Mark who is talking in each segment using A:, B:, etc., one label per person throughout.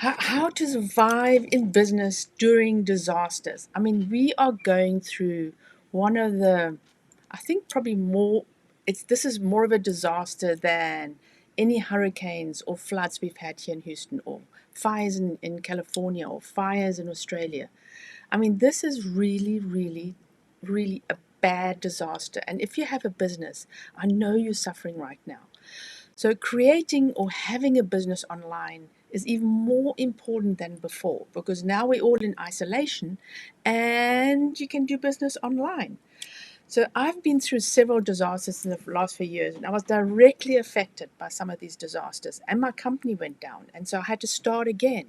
A: how to survive in business during disasters. I mean, we are going through one of the, I think probably more, this is more of a disaster than any hurricanes or floods we've had here in Houston, or fires in California, or fires in Australia. I mean, this is really, really, really a bad disaster. And if you have a business, I know you're suffering right now. So creating or having a business online is even more important than before, because now we're all in isolation and you can do business online. So I've been through several disasters in the last few years, and I was directly affected by some of these disasters, and my company went down, and so I had to start again.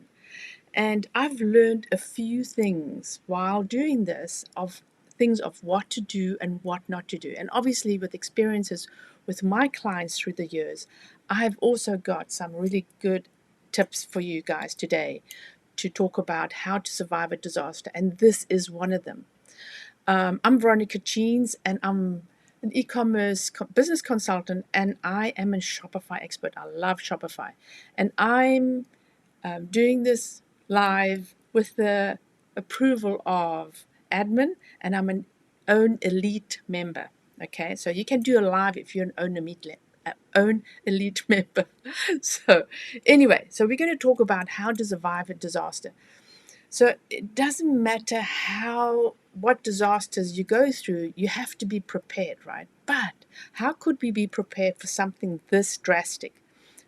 A: And I've learned a few things while doing this, of things of what to do and what not to do. And obviously, with experiences with my clients through the years, I've also got some really good tips for you guys today to talk about how to survive a disaster. And this is one of them. I'm Veronica Jeans, and I'm an e-commerce business consultant, and I am a Shopify expert. I love Shopify. And I'm doing this live with the approval of admin, and I'm an own elite member. Okay, so you can do a live if you're an own elite member. So anyway, so we're going to talk about how to survive a disaster. So it doesn't matter what disasters you go through, you have to be prepared, right? But how could we be prepared for something this drastic?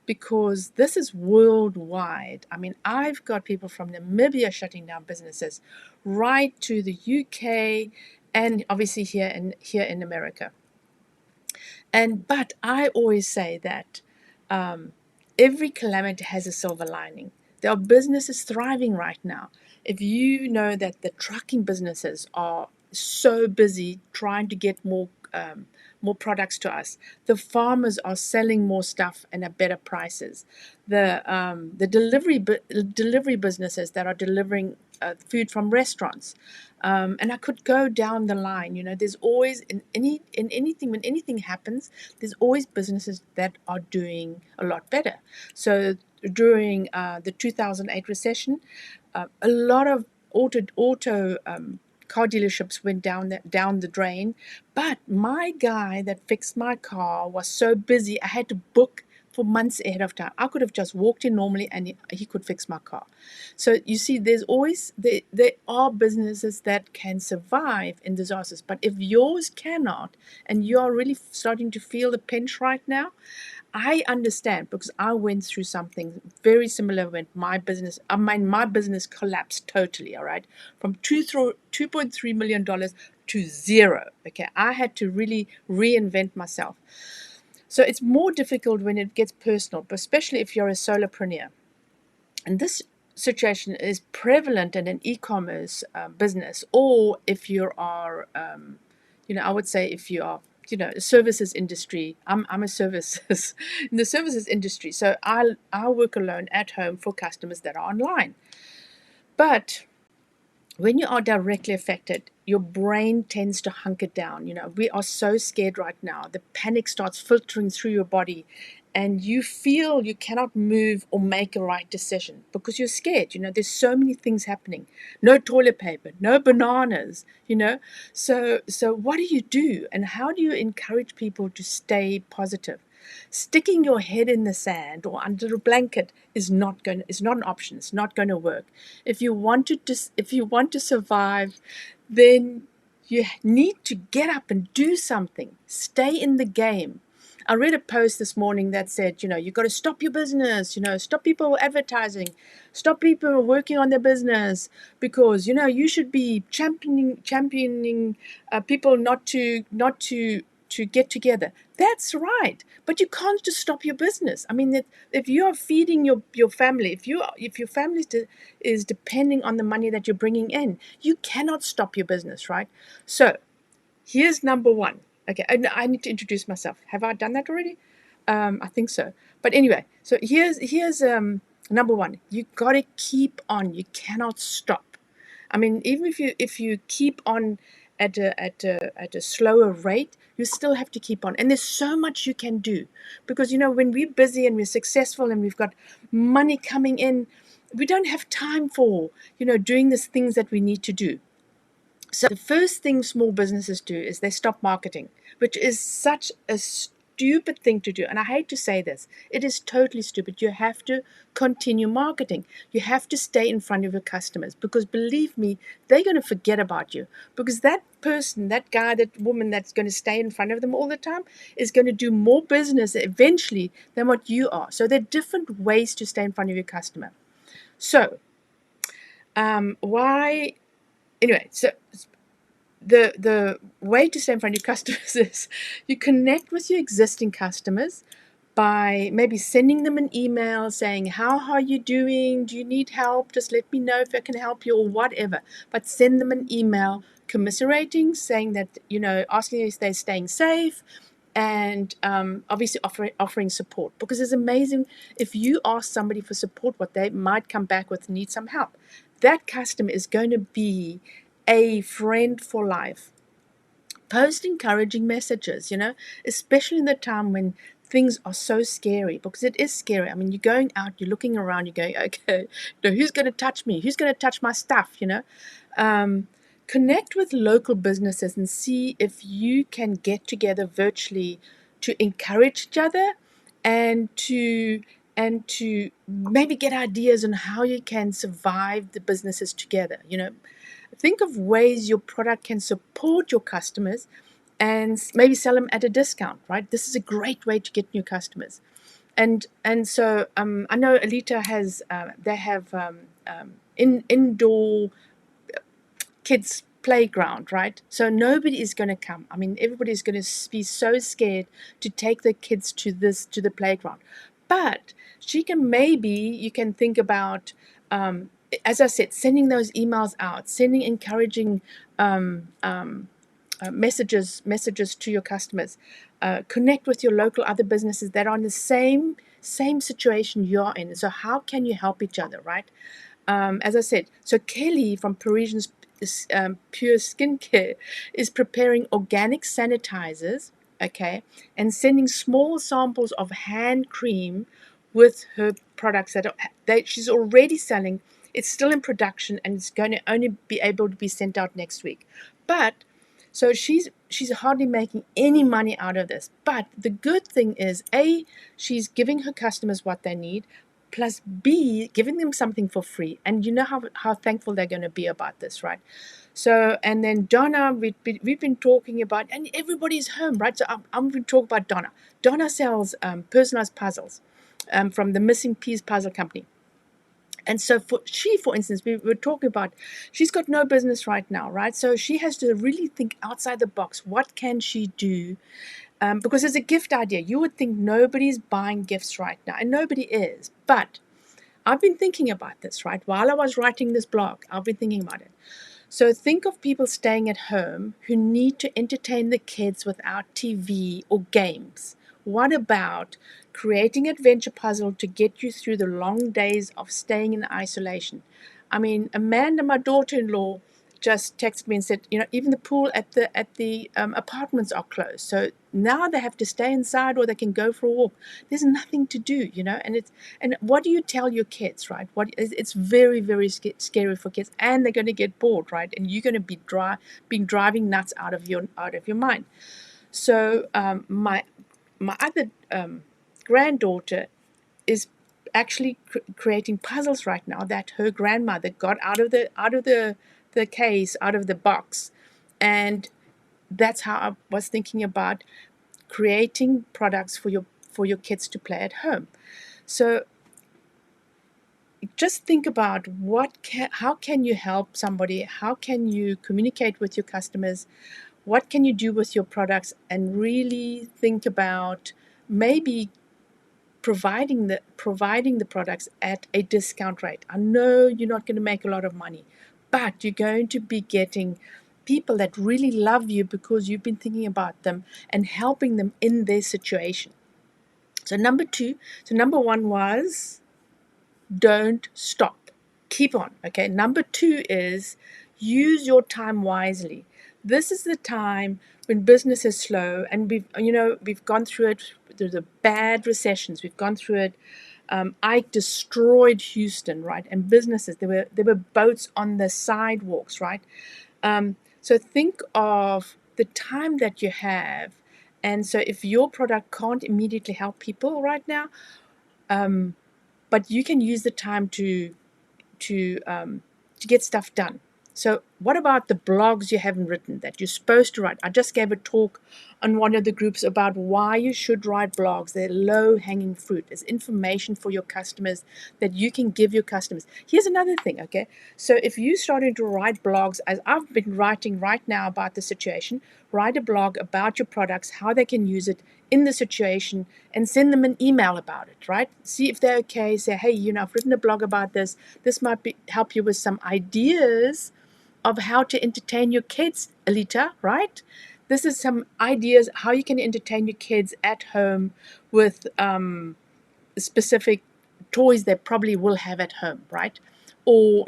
A: Because this is worldwide. I mean, I've got people from Namibia shutting down businesses, right to the UK, and obviously here in America. But I always say that every calamity has a silver lining. There are businesses thriving right now. If you know that the trucking businesses are so busy trying to get more products to us, the farmers are selling more stuff and at better prices. The delivery businesses that are delivering food from restaurants, and I could go down the line. You know, there's always in anything, when anything happens, there's always businesses that are doing a lot better. So during the 2008 recession, a lot of auto car dealerships went down the drain. But my guy that fixed my car was so busy, I had to book for months ahead of time. I could have just walked in normally and he could fix my car. So you see, there are businesses that can survive in disasters. But if yours cannot, and you're really starting to feel the pinch right now, I understand, because I went through something very similar when my business collapsed totally, all right? From $2.3 million to zero, okay? I had to really reinvent myself. So it's more difficult when it gets personal, but especially if you're a solopreneur. And this situation is prevalent in an e-commerce business, or if you are, I would say if you are, a services industry. I'm a services in the services industry, so I work alone at home for customers that are online. But when you are directly affected, your brain tends to hunker down. We are so scared right now. The panic starts filtering through your body, and you feel you cannot move or make a right decision because you're scared. There's so many things happening. No toilet paper, no bananas, So what do? And how do you encourage people to stay positive? Sticking your head in the sand or under a blanket is not an option. It's not going to work. If you want to survive, then you need to get up and do something. Stay in the game. I read a post this morning that said, you've got to stop your business, stop people advertising, stop people working on their business, because, you should be championing people not to get together. That's right. But you can't just stop your business. I mean, if you are feeding your family, if your family is depending on the money that you're bringing in, you cannot stop your business, right? So here's number one. Okay, and I need to introduce myself. Have I done that already? I think so. But anyway, so here's number one. You got to keep on. You cannot stop. I mean, even if you keep on at a slower rate, you still have to keep on. And there's so much you can do, because when we're busy and we're successful and we've got money coming in, we don't have time for doing these things that we need to do. So the first thing small businesses do is they stop marketing, which is such a stupid thing to do. And I hate to say this, it is totally stupid. You have to continue marketing. You have to stay in front of your customers, because believe me, they're going to forget about you, because that person, that guy, that woman that's going to stay in front of them all the time is going to do more business eventually than what you are. So there are different ways to stay in front of your customer. So why anyway, so the way to stay in front of your customers is you connect with your existing customers by maybe sending them an email saying, how are you doing? Do you need help? Just let me know if I can help you, or whatever. But send them an email commiserating, saying that, asking if they're staying safe, and obviously offering support, because it's amazing if you ask somebody for support, what they might come back with, need some help. That customer is going to be a friend for life. Post encouraging messages, especially in the time when things are so scary, because it is scary. I mean, you're going out, you're looking around, you're going, okay, who's going to touch me? Who's going to touch my stuff? Connect with local businesses and see if you can get together virtually to encourage each other, and to maybe get ideas on how you can survive the businesses together. Think of ways your product can support your customers, and maybe sell them at a discount, right? This is a great way to get new customers. So I know Alita has they have indoor kids playground, right? So nobody is going to come. I mean, everybody's going to be so scared to take their kids to the playground. But you can think about, as I said, sending those emails out, sending encouraging messages to your customers. Connect with your local other businesses that are in the same situation you're in. So how can you help each other, right? As I said, so Kelly from Parisian's Pure Skincare is preparing organic sanitizers, okay, and sending small samples of hand cream with her products that she's already selling. It's still in production, and it's going to only be able to be sent out next week. But so she's hardly making any money out of this. But the good thing is, A, she's giving her customers what they need, plus B, giving them something for free. And you know how thankful they're going to be about this, right? So, and then Donna, we've been talking about, and everybody's home, right? So I'm going to talk about Donna. Donna sells personalized puzzles from the Missing Piece Puzzle Company. And so for instance, we were talking about, she's got no business right now, right? So she has to really think outside the box. What can she do? Because it's a gift idea. You would think nobody's buying gifts right now, and nobody is. But I've been thinking about this, right? While I was writing this blog, I've been thinking about it. So think of people staying at home who need to entertain the kids without TV or games. What about creating adventure puzzle to get you through the long days of staying in isolation? I mean, Amanda, my daughter-in-law, just texted me and said, even the pool at the apartments are closed. So now they have to stay inside, or they can go for a walk. There's nothing to do, and what do you tell your kids, right? It's very, very scary for kids, and they're going to get bored, right? And you're going to be driving nuts out of your mind. So my other granddaughter is actually creating puzzles right now that her grandmother got out of the case, out of the box. And that's how I was thinking about creating products for your kids to play at home. So just think about how can you help somebody, how can you communicate with your customers, what can you do with your products, and really think about maybe providing the products at a discount rate. I know you're not going to make a lot of money, but you're going to be getting people that really love you because you've been thinking about them and helping them in their situation. So number one was, don't stop. Keep on. Okay. Number two is, use your time wisely. This is the time when business is slow, and we've gone through it. There's a bad recessions. We've gone through it. Ike destroyed Houston, right? And businesses, there were boats on the sidewalks, right? So think of the time that you have, and so if your product can't immediately help people right now, but you can use the time to to get stuff done. So what about the blogs you haven't written that you're supposed to write? I just gave a talk on one of the groups about why you should write blogs. They're low-hanging fruit. It's information for your customers that you can give your customers. Here's another thing, okay? So if you're starting to write blogs, as I've been writing right now about the situation, write a blog about your products, how they can use it in the situation, and send them an email about it, right? See if they're okay. Say, hey, I've written a blog about this. This might help you with some ideas of how to entertain your kids, Alita, right? This is some ideas how you can entertain your kids at home with specific toys they probably will have at home, right? Or,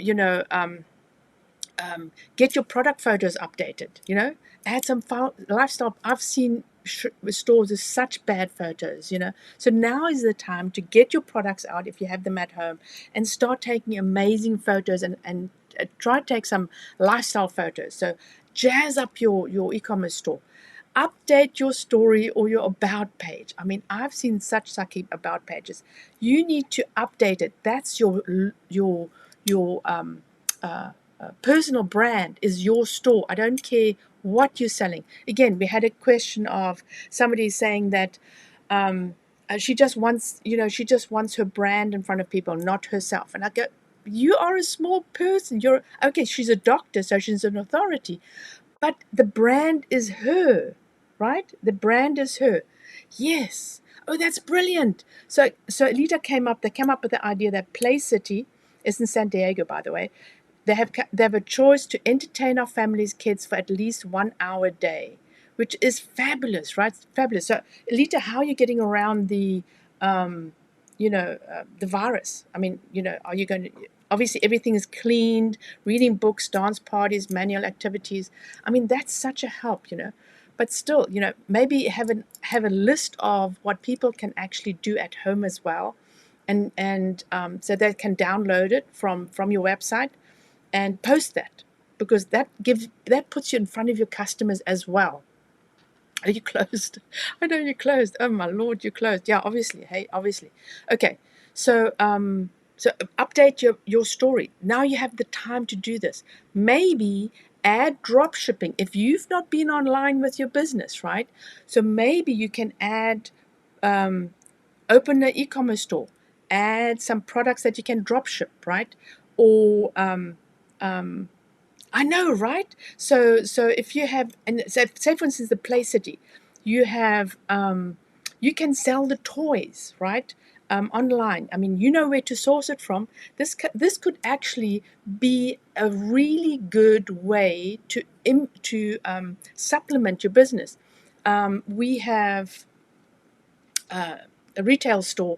A: get your product photos updated, add some lifestyle. I've seen stores with such bad photos, so now is the time to get your products out if you have them at home and start taking amazing photos, and try to take some lifestyle photos. So jazz up your e-commerce store. Update your story or your about page. I mean, I've seen such sucky about pages. You need to update it. That's your personal brand, is your store. I don't care what you're selling. Again, we had a question of somebody saying that she just wants her brand in front of people, not herself. And I go, you are a small person. You're okay. She's a doctor, so she's an authority, but the brand is her, right? The brand is her. Yes. Oh, that's brilliant. So Alita they came up with the idea that Play City is in San Diego, by the way. They have a choice to entertain our families' kids for at least 1 hour a day, which is fabulous, right? Fabulous. So, Alita, how are you getting around the virus? I mean, are you going to? Obviously, everything is cleaned. Reading books, dance parties, manual activities. I mean, that's such a help, But still, maybe have a list of what people can actually do at home as well, and so they can download it from your website and post that, because that puts you in front of your customers as well. Are you closed? I know you're closed. Oh my Lord, you're closed. Yeah, obviously. Hey, obviously. Okay. So update your story. Now you have the time to do this. Maybe add drop shipping if you've not been online with your business, right? So maybe you can add open an e-commerce store, add some products that you can drop ship, right? Or I know, right? So if you have, and so say for instance the Play City, you have you can sell the toys, right? Online. I mean, you know where to source it from. This could actually be a really good way to supplement your business. We have a retail store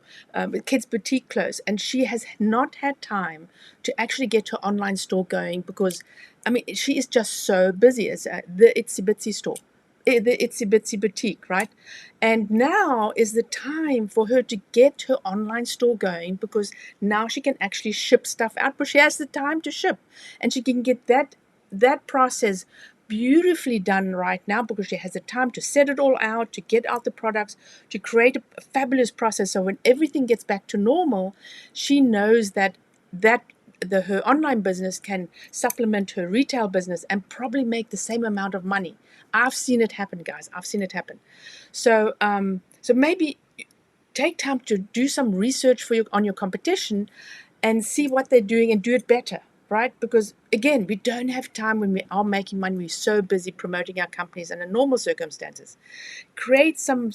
A: with kids' boutique clothes, and she has not had time to actually get her online store going because, I mean, she is just so busy. It's the Itsy Bitsy store, the Itsy Bitsy boutique, right? And now is the time for her to get her online store going, because now she can actually ship stuff out, but she has the time to ship, and she can get that process beautifully done right now because she has the time to set it all out, to get out the products, to create a fabulous process. So when everything gets back to normal, she knows that her online business can supplement her retail business and probably make the same amount of money. I've seen it happen, guys. I've seen it happen. So so maybe take time to do some research on your competition and see what they're doing and do it better, right? Because again, we don't have time when we are making money. We're so busy promoting our companies under normal circumstances. Create some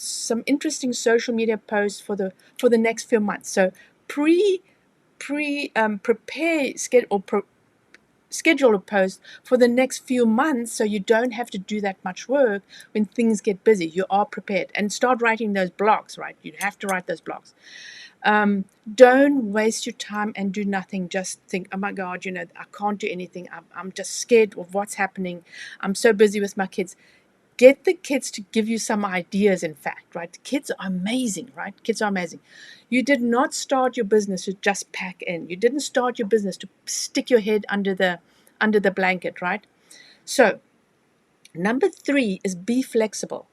A: interesting social media posts for the next few months. So prepare schedule a post for the next few months, so you don't have to do that much work when things get busy. You are prepared, and start writing those blogs, right? You have to write those blogs. Don't waste your time and do nothing. Just think, oh my God, I can't do anything. I'm just scared of what's happening. I'm so busy with my kids. Get the kids to give you some ideas, in fact, right? Kids are amazing, right? Kids are amazing. You did not start your business to just pack in. You didn't start your business to stick your head under the blanket, right? So number 3 is be flexible,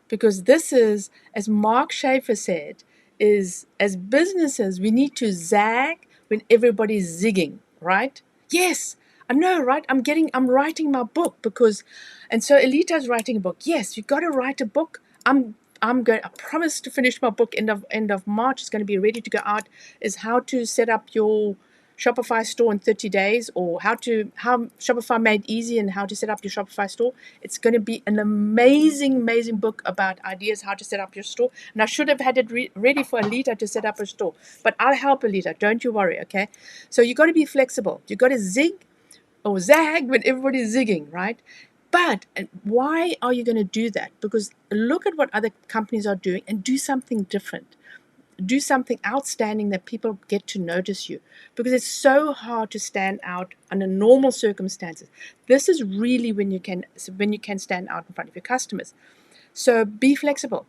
A: because this is, as Mark Schaefer said, is as businesses, we need to zag when everybody's zigging, right? Yes, I know, right? I'm writing my book because, and so Elita's writing a book. Yes, you got to write a book. I promise to finish my book end of March. It's going to be ready to go out. Is how to set up your Shopify store in 30 days, or how Shopify made easy and how to set up your Shopify store. It's going to be an amazing book about ideas how to set up your store. And I should have had it ready for Alita to set up her store, but I'll help Alita. Don't you worry, okay? So you got to be flexible. You got to zig or zag when everybody's zigging, right? But why are you going to do that? Because look at what other companies are doing and do something different. Do something outstanding that people get to notice you, because it's so hard to stand out under normal circumstances. This is really when you can stand out in front of your customers. So be flexible.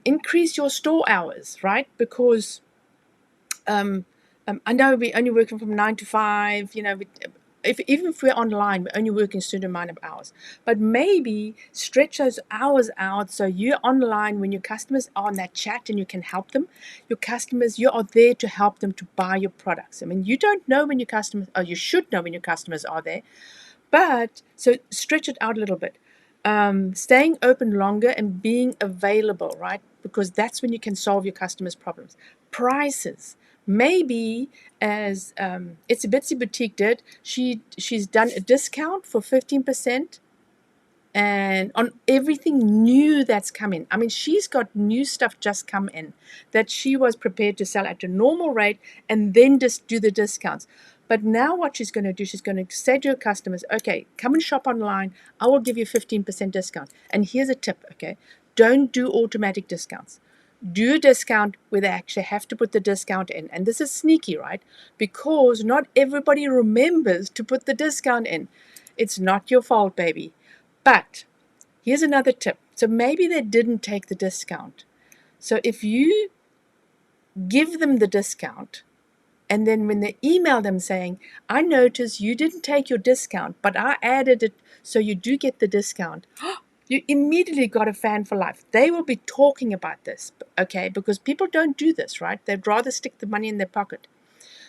A: Increase your store hours, right? Because I know we're only working from 9 to 5. Even if we're online, we're only working a certain amount of hours. But maybe stretch those hours out so you're online when your customers are on that chat and you can help them. Your customers, you are there to help them to buy your products. I mean, you don't know when your customers, or you should know when your customers are there. But so stretch it out a little bit. Staying open longer and being available, right? Because that's when you can solve your customers' problems. Prices. Maybe as It's a Bitsy Boutique did, she's done a discount for 15% and on everything new that's come in. I mean, she's got new stuff just come in that she was prepared to sell at a normal rate and then just do the discounts. But now what she's going to do, she's going to say to her customers, okay, come and shop online. I will give you 15% discount. And here's a tip, okay? Don't do automatic discounts. Do a discount where they actually have to put the discount in. And this is sneaky, right? Because not everybody remembers to put the discount in. It's not your fault, baby. But here's another tip. So maybe they didn't take the discount. So if you give them the discount, and then when they email them saying, I noticed you didn't take your discount, but I added it so you do get the discount, you immediately got a fan for life. They will be talking about this, okay? Because people don't do this, right? They'd rather stick the money in their pocket.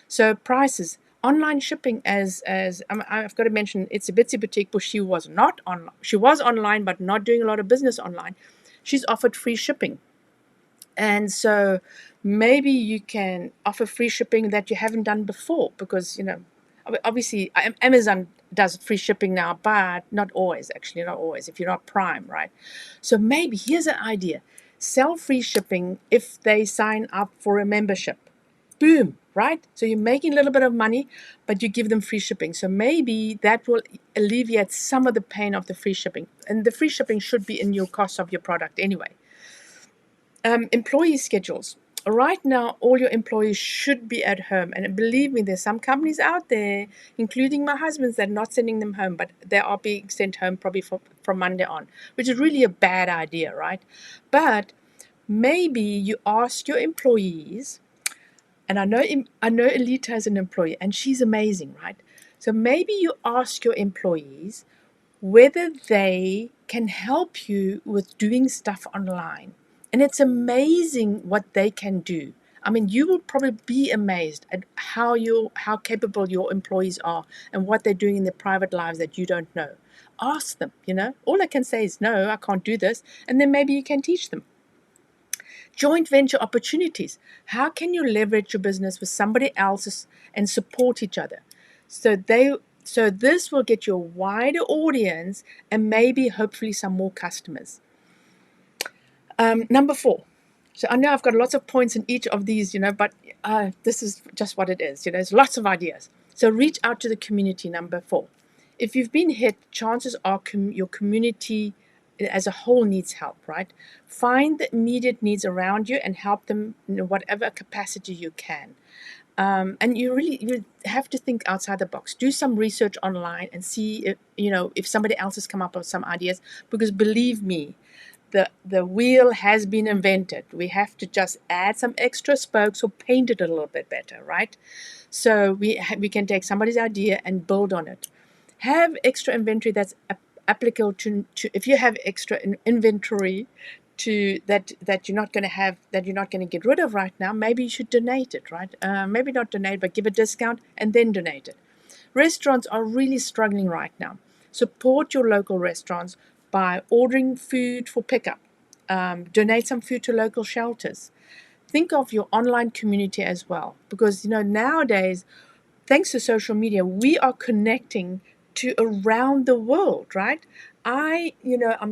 A: So prices, online shipping, I've got to mention, it's a Bitsy Boutique, but she was not online. She was online, but not doing a lot of business online. She's offered free shipping. And so maybe you can offer free shipping that you haven't done before, because, obviously Amazon does free shipping now, but not always, if you're not Prime, right? So maybe here's an idea. Sell free shipping if they sign up for a membership. Boom, right? So you're making a little bit of money, but you give them free shipping. So maybe that will alleviate some of the pain of the free shipping. And the free shipping should be in your cost of your product anyway. Employee schedules. Right now, all your employees should be at home. And believe me, there's some companies out there, including my husband's, that are not sending them home, but they are being sent home probably from Monday on, which is really a bad idea, right? But maybe you ask your employees, and I know Elita is an employee, and she's amazing, right? So maybe you ask your employees whether they can help you with doing stuff online. And it's amazing what they can do. I mean, you will probably be amazed at how capable your employees are and what they're doing in their private lives that you don't know. Ask them, All I can say is, no, I can't do this. And then maybe you can teach them. Joint venture opportunities. How can you leverage your business with somebody else's and support each other? So this will get you a wider audience and maybe hopefully some more customers. Number 4. So I know I've got lots of points in each of these, but this is just what it is. There's lots of ideas. So reach out to the community, number 4. If you've been hit, chances are your community as a whole needs help, right? Find the immediate needs around you and help them in whatever capacity you can. And you have to think outside the box. Do some research online and see if somebody else has come up with some ideas. Because believe me, the wheel has been invented. We have to just add some extra spokes or paint it a little bit better, right? So we can take somebody's idea and build on it. Have extra inventory that's applicable to if you have extra inventory to that you're not going to get rid of right now. Maybe you should donate it, right? Maybe not donate, but give a discount and then donate it. Restaurants are really struggling right now. Support your local restaurants by ordering food for pickup. Donate some food to local shelters. Think of your online community as well, because nowadays, thanks to social media, we are connecting to around the world, right? I'm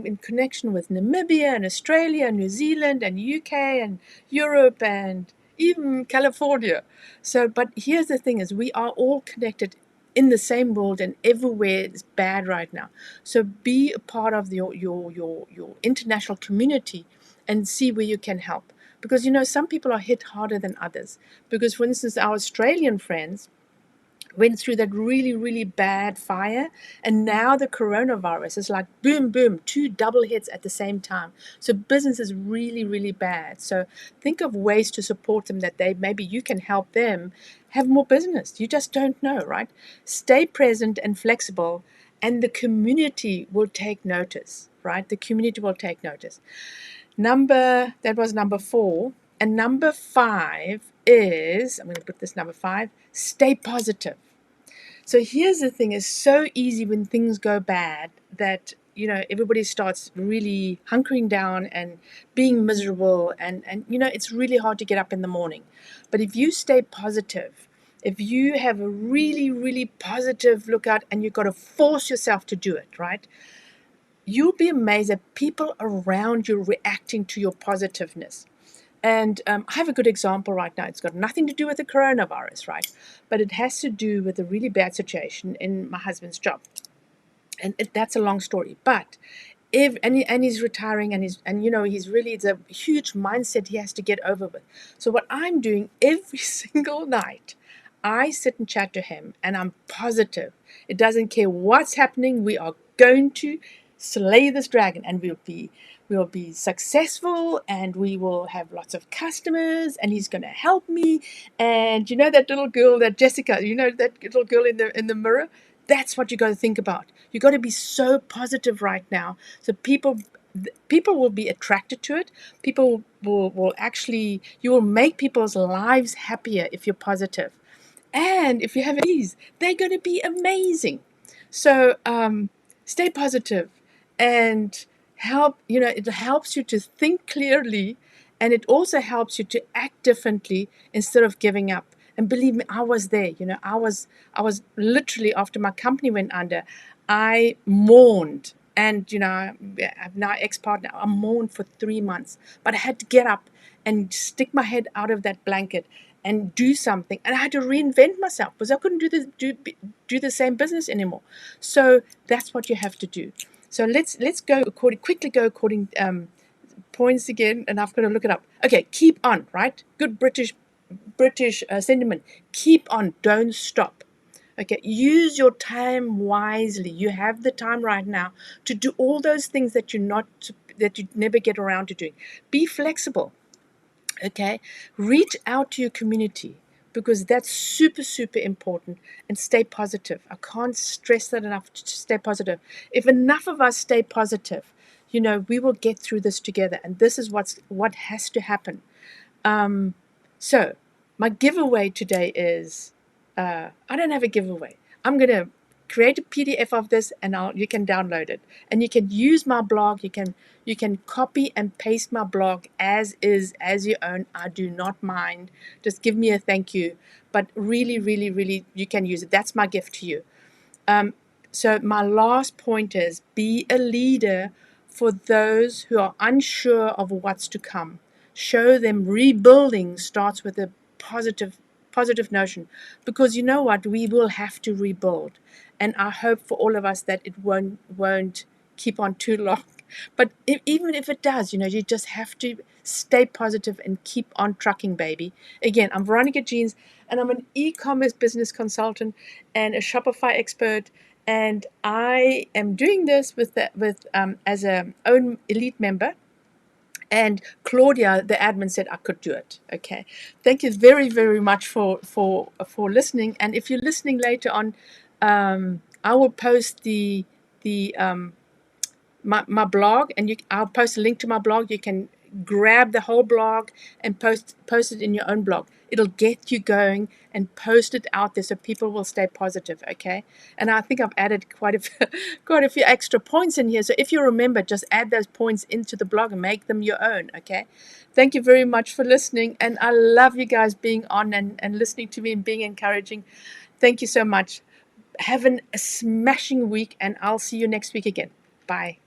A: in connection with Namibia and Australia, New Zealand and UK and Europe and even California. So, but here's the thing: is we are all connected in the same world, and everywhere is bad right now. So, be a part of your international community and see where you can help. Because some people are hit harder than others. Because, for instance, our Australian friends went through that really, really bad fire. And now the coronavirus is like boom, boom, two double hits at the same time. So business is really, really bad. So think of ways to support them that maybe you can help them have more business. You just don't know, right? Stay present and flexible, and the community will take notice, right? The community will take notice. That was number 4. And number 5 is, I'm going to put this number 5, stay positive. So here's the thing: it's so easy when things go bad that everybody starts really hunkering down and being miserable, and it's really hard to get up in the morning. But if you stay positive, if you have a really, really positive lookout, and you've got to force yourself to do it, right? You'll be amazed at people around you reacting to your positiveness. And I have a good example right now. It's got nothing to do with the coronavirus, right? But it has to do with a really bad situation in my husband's job. And that's a long story. But he's retiring, he's really, it's a huge mindset he has to get over with. So what I'm doing every single night, I sit and chat to him, and I'm positive. It doesn't care what's happening. We are going to slay this dragon, and we'll be successful, and we will have lots of customers, and he's going to help me. And that little girl, that Jessica, that little girl in the mirror. That's what you got to think about. You got to be so positive right now, so people will be attracted to it. People will actually, you will make people's lives happier if you're positive. And if you have ease, they're going to be amazing. So stay positive, and it helps you to think clearly, and it also helps you to act differently instead of giving up. And believe me, I was there. I was literally, after my company went under, I mourned. And I'm now ex-partner. I mourned for 3 months, but I had to get up and stick my head out of that blanket and do something. And I had to reinvent myself because I couldn't do the same business anymore. So that's what you have to do. So let's quickly go according points again, and I've got to look it up. Okay, keep on, right? Good British sentiment. Keep on, don't stop. Okay, use your time wisely. You have the time right now to do all those things that you never get around to doing. Be flexible. Okay, reach out to your community, because that's super, super important. And stay positive. I can't stress that enough, to stay positive. If enough of us stay positive, we will get through this together. And this is what has to happen. So my giveaway today is, I don't have a giveaway. I'm going to create a PDF of this, and you can download it, and you can use my blog. You can copy and paste my blog as is, as you own. I do not mind. Just give me a thank you. But really, really, really, you can use it. That's my gift to you. So my last point is, be a leader for those who are unsure of what's to come. Show them rebuilding starts with a positive notion, because you know what, we will have to rebuild. And I hope for all of us that it won't keep on too long. But even if it does, you just have to stay positive and keep on trucking, baby. Again, I'm Veronica Jeans, and I'm an e-commerce business consultant and a Shopify expert. And I am doing this as a own elite member. And Claudia, the admin, said I could do it. Okay, thank you very, very much for listening. And if you're listening later on, I will post the my blog, and I'll post a link to my blog. You can grab the whole blog and post it in your own blog. It'll get you going and post it out there so people will stay positive. Okay, and I think I've added quite a few, quite a few extra points in here. So if you remember, just add those points into the blog and make them your own. Okay, thank you very much for listening, and I love you guys being on and listening to me and being encouraging. Thank you so much. Have a smashing week, and I'll see you next week again. Bye.